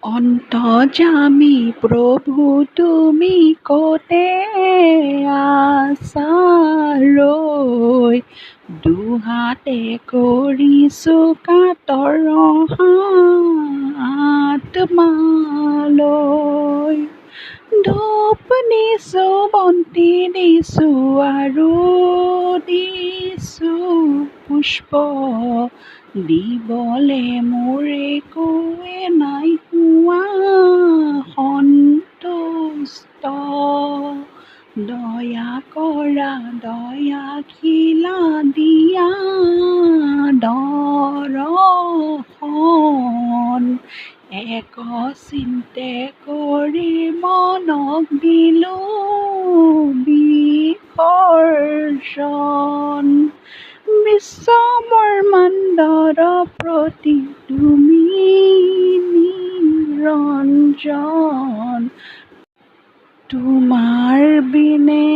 অন্তৰ্যামী প্ৰভু তুমি ক'তে আছা ৰৈ, দুহাতে কৰিছোঁ কাতৰ হাত তোমালৈ। ধূপ দিছোঁ, বন্তি দিছোঁ আৰু দিছোঁ পুষ্প, দিবলে মোৰ একোৱে নাই হোৱা সন্তুষ্ট। দয়া কৰা, দয়াশীলা দিয়া দৰ্শন, এক চিন্তে কৰি মনক দিলোঁ বিসৰ্জন। বিশ্ব ব্ৰহ্মাণ্ডৰ প্ৰতি তুমি নিৰঞ্জন, তোমাৰ বিনে